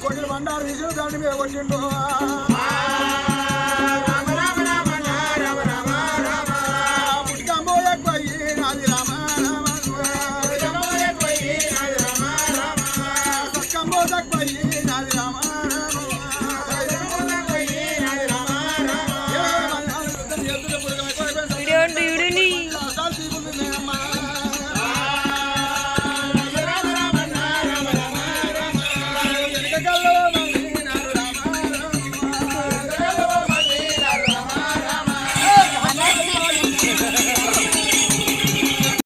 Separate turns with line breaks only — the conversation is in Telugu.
కొట్టిన బండారు విజయం దాని మీద కొట్టిండు పుట్టికమ్మో ఎక్కువయ్యి నాది రామ సక్కమ్మో తక్కువయ్యి